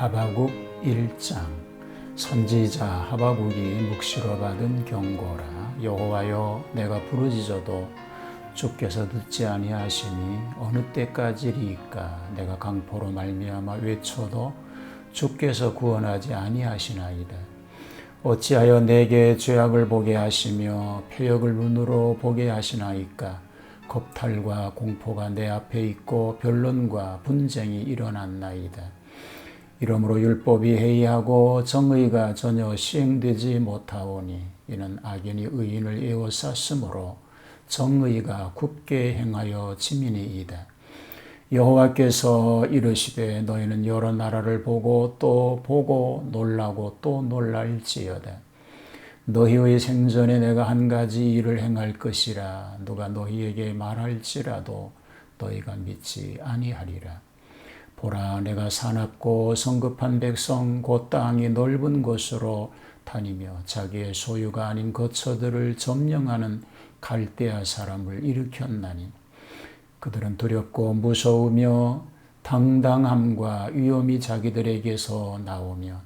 하박국 1장. 선지자 하박국이 묵시로 받은 경고라. 여호와여, 내가 부르짖어도 주께서 듣지 아니하시니 어느 때까지리이까. 내가 강포로 말미암아 외쳐도 주께서 구원하지 아니하시나이다. 어찌하여 내게 죄악을 보게 하시며 패역을 눈으로 보게 하시나이까. 겁탈과 공포가 내 앞에 있고 변론과 분쟁이 일어났나이다. 이러므로 율법이 해이하고 정의가 전혀 시행되지 못하오니 이는 악인이 의인을 에워쌌으므로 정의가 굽게 행하여 지민이이다. 여호와께서 이르시되 너희는 여러 나라를 보고 또 보고 놀라고 또 놀랄지어다. 너희의 생전에 내가 한 가지 일을 행할 것이라. 누가 너희에게 말할지라도 너희가 믿지 아니하리라. 보라, 내가 사납고 성급한 백성 곧 땅이 넓은 곳으로 다니며 자기의 소유가 아닌 거처들을 점령하는 갈대아 사람을 일으켰나니 그들은 두렵고 무서우며 당당함과 위엄이 자기들에게서 나오며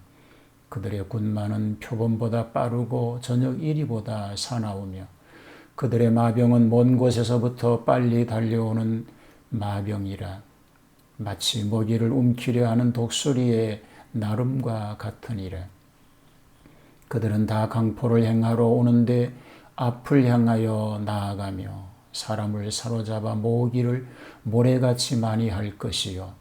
그들의 군마는 표범보다 빠르고 저녁 이리보다 사나우며 그들의 마병은 먼 곳에서부터 빨리 달려오는 마병이라. 마치 먹이를 움키려 하는 독수리의 나름과 같으니라. 그들은 다 강포를 행하러 오는데 앞을 향하여 나아가며 사람을 사로잡아 모으기를 모래같이 많이 할 것이요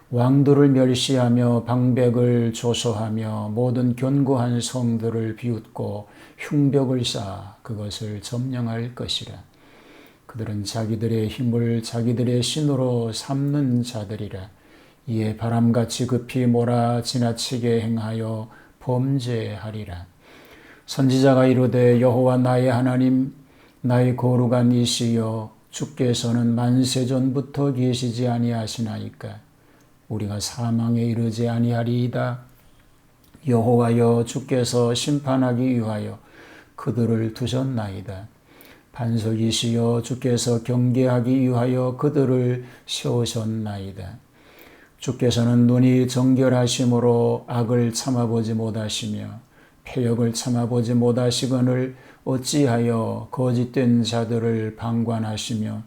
왕들을 멸시하며 방백을 조소하며 모든 견고한 성들을 비웃고 흉벽을 쌓아 그것을 점령할 것이라. 그들은 자기들의 힘을 자기들의 신으로 삼는 자들이라. 이에 바람같이 급히 몰아 지나치게 행하여 범죄하리라. 선지자가 이르되 여호와 나의 하나님, 나의 거룩한 이시여, 주께서는 만세전부터 계시지 아니하시나이까. 우리가 사망에 이르지 아니하리이다. 여호와여, 주께서 심판하기 위하여 그들을 두셨나이다. 반석이시여, 주께서 경계하기 위하여 그들을 세우셨나이다. 주께서는 눈이 정결하심으로 악을 참아보지 못하시며 패역을 참아보지 못하시거늘 어찌하여 거짓된 자들을 방관하시며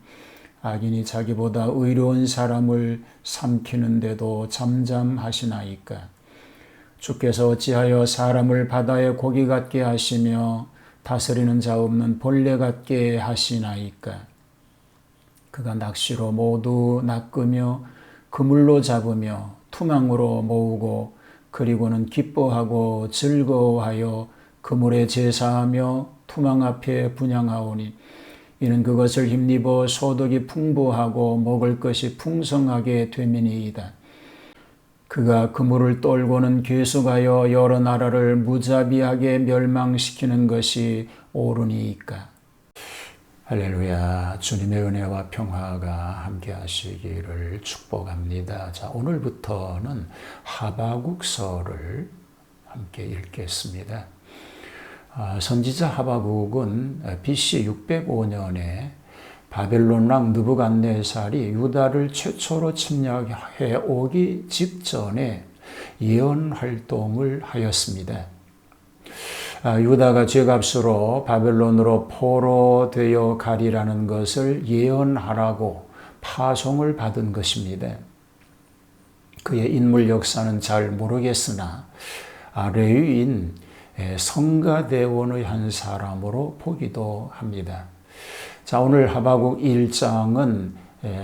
악인이 자기보다 의로운 사람을 삼키는데도 잠잠하시나이까. 주께서 어찌하여 사람을 바다의 고기 같게 하시며 다스리는 자 없는 벌레 같게 하시나이까. 그가 낚시로 모두 낚으며 그물로 잡으며 투망으로 모으고 그리고는 기뻐하고 즐거워하여 그물에 제사하며 투망 앞에 분향하오니 이는 그것을 힘입어 소득이 풍부하고 먹을 것이 풍성하게 됨이니이다. 그가 그물을 떨고는 계속하여 여러 나라를 무자비하게 멸망시키는 것이 옳으니이까. 할렐루야. 주님의 은혜와 평화가 함께 하시기를 축복합니다. 자, 오늘부터는 하박국서를 함께 읽겠습니다. 선지자 하박국은 BC 605년에 바벨론 왕 느부갓네살이 유다를 최초로 침략해 오기 직전에 예언 활동을 하였습니다. 유다가 죄값으로 바벨론으로 포로되어 가리라는 것을 예언하라고 파송을 받은 것입니다. 그의 인물 역사는 잘 모르겠으나 레위인 성가대원의 한 사람으로 보기도 합니다. 자, 오늘 하박국 1장은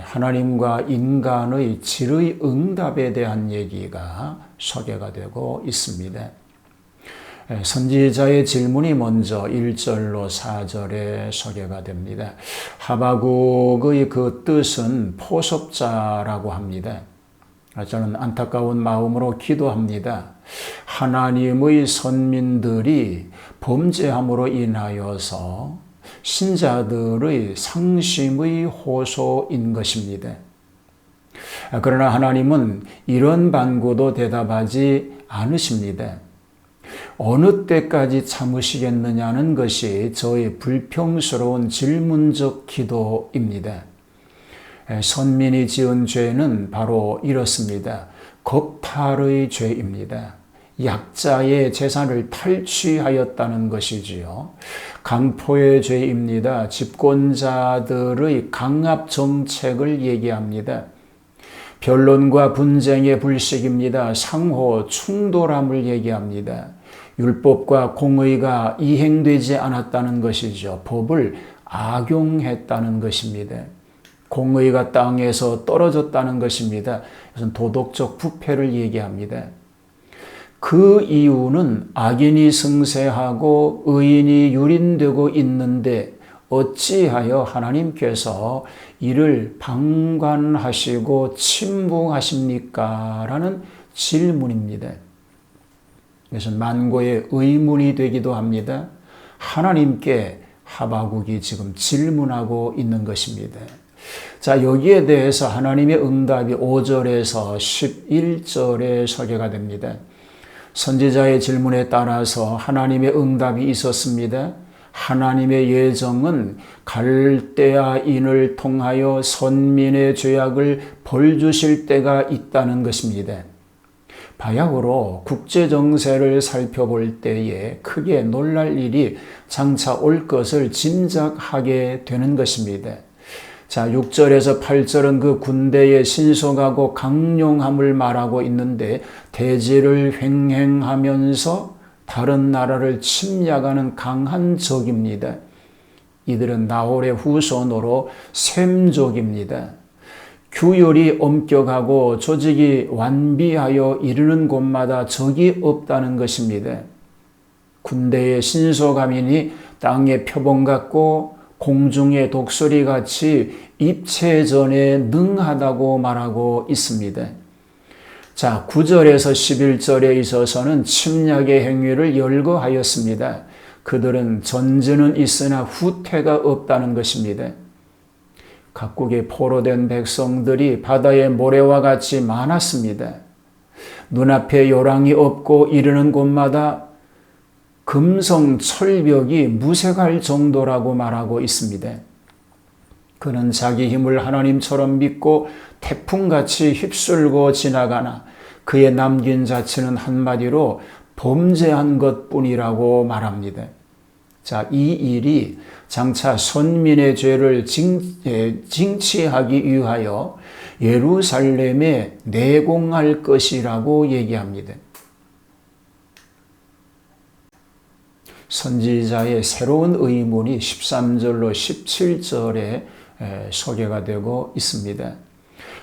하나님과 인간의 질의 응답에 대한 얘기가 소개가 되고 있습니다. 선지자의 질문이 먼저 1절로 4절에 소개가 됩니다. 하박국의 그 뜻은 포섭자라고 합니다. 저는 안타까운 마음으로 기도합니다. 하나님의 선민들이 범죄함으로 인하여서 신자들의 상심의 호소인 것입니다. 그러나 하나님은 이런 반구도 대답하지 않으십니다. 어느 때까지 참으시겠느냐는 것이 저의 불평스러운 질문적 기도입니다. 선민이 지은 죄는 바로 이렇습니다. 겁탈의 죄입니다. 약자의 재산을 탈취하였다는 것이지요. 강포의 죄입니다. 집권자들의 강압 정책을 얘기합니다. 변론과 분쟁의 불식입니다. 상호 충돌함을 얘기합니다. 율법과 공의가 이행되지 않았다는 것이죠. 법을 악용했다는 것입니다. 공의가 땅에서 떨어졌다는 것입니다. 이것은 도덕적 부패를 얘기합니다. 그 이유는 악인이 승세하고 의인이 유린되고 있는데 어찌하여 하나님께서 이를 방관하시고 침묵하십니까? 라는 질문입니다. 이것은 만고의 의문이 되기도 합니다. 하나님께 하바국이 지금 질문하고 있는 것입니다. 자, 여기에 대해서 하나님의 응답이 5절에서 11절에 소개가 됩니다. 선지자의 질문에 따라서 하나님의 응답이 있었습니다. 하나님의 예정은 갈대아인을 통하여 선민의 죄악을 벌주실 때가 있다는 것입니다. 바야흐로 국제정세를 살펴볼 때에 크게 놀랄 일이 장차 올 것을 짐작하게 되는 것입니다. 자, 6절에서 8절은 그 군대의 신속하고 강력함을 말하고 있는데 대지를 횡행하면서 다른 나라를 침략하는 강한 적입니다. 이들은 나홀의 후손으로 셈족입니다. 규율이 엄격하고 조직이 완비하여 이르는 곳마다 적이 없다는 것입니다. 군대의 신속함이니 땅의 표범 같고 공중의 독수리같이 입체전에 능하다고 말하고 있습니다. 자, 9절에서 11절에 있어서는 침략의 행위를 열거하였습니다. 그들은 전제는 있으나 후퇴가 없다는 것입니다. 각국의 포로된 백성들이 바다의 모래와 같이 많았습니다. 눈앞에 요랑이 없고 이르는 곳마다 금성 철벽이 무색할 정도라고 말하고 있습니다. 그는 자기 힘을 하나님처럼 믿고 태풍같이 휩쓸고 지나가나 그의 남긴 자치는 한마디로 범죄한 것뿐이라고 말합니다. 자, 이 일이 장차 선민의 죄를 징치하기 위하여 예루살렘에 내공할 것이라고 얘기합니다. 선지자의 새로운 의문이 13절로 17절에 소개가 되고 있습니다.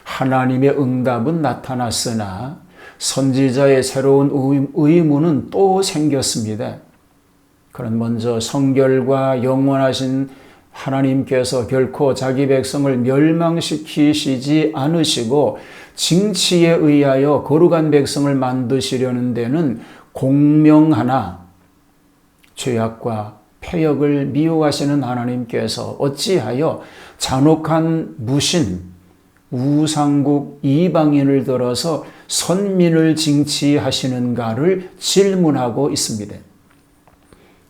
하나님의 응답은 나타났으나 선지자의 새로운 의문은 또 생겼습니다. 그는 먼저 성결과 영원하신 하나님께서 결코 자기 백성을 멸망시키시지 않으시고 징치에 의하여 거룩한 백성을 만드시려는 데는 공명하나 죄악과 패역을 미워하시는 하나님께서 어찌하여 잔혹한 무신, 우상국 이방인을 들어서 선민을 징치하시는가를 질문하고 있습니다.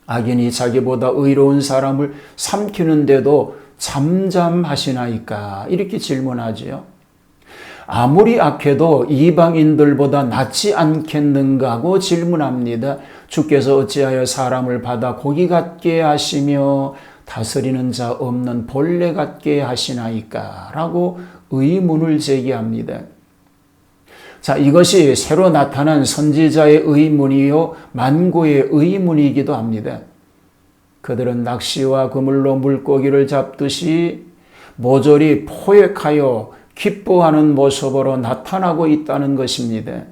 악인이 자기보다 의로운 사람을 삼키는데도 잠잠하시나이까? 이렇게 질문하지요. 아무리 악해도 이방인들보다 낫지 않겠는가 하고 질문합니다. 주께서 어찌하여 사람을 받아 고기 같게 하시며 다스리는 자 없는 벌레 같게 하시나이까? 라고 의문을 제기합니다. 자, 이것이 새로 나타난 선지자의 의문이요 만고의 의문이기도 합니다. 그들은 낚시와 그물로 물고기를 잡듯이 모조리 포획하여 기뻐하는 모습으로 나타나고 있다는 것입니다.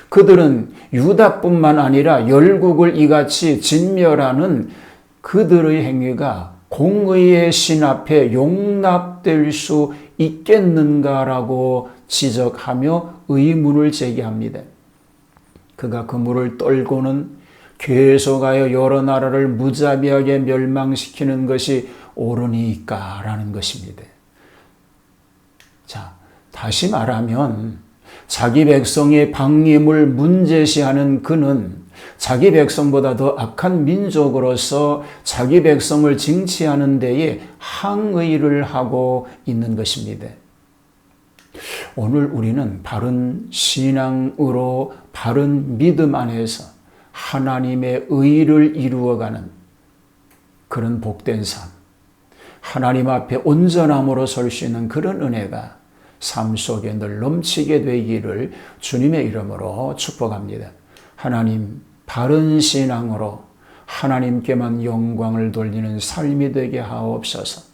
그들은 유다뿐만 아니라 열국을 이같이 진멸하는 그들의 행위가 공의의 신 앞에 용납될 수 있겠는가라고 지적하며 의문을 제기합니다. 그가 그물을 떨고는 계속하여 여러 나라를 무자비하게 멸망시키는 것이 옳으니까라는 것입니다. 자, 다시 말하면 자기 백성의 방임을 문제시하는 그는 자기 백성보다 더 악한 민족으로서 자기 백성을 징치하는 데에 항의를 하고 있는 것입니다. 오늘 우리는 바른 신앙으로 바른 믿음 안에서 하나님의 의를 이루어가는 그런 복된 삶, 하나님 앞에 온전함으로 설 수 있는 그런 은혜가 삶 속에 늘 넘치게 되기를 주님의 이름으로 축복합니다. 하나님, 바른 신앙으로 하나님께만 영광을 돌리는 삶이 되게 하옵소서.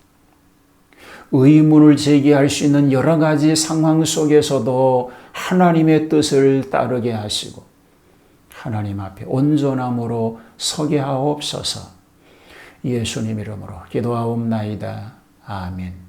의문을 제기할 수 있는 여러 가지 상황 속에서도 하나님의 뜻을 따르게 하시고 하나님 앞에 온전함으로 서게 하옵소서. 예수님 이름으로 기도하옵나이다. 아멘.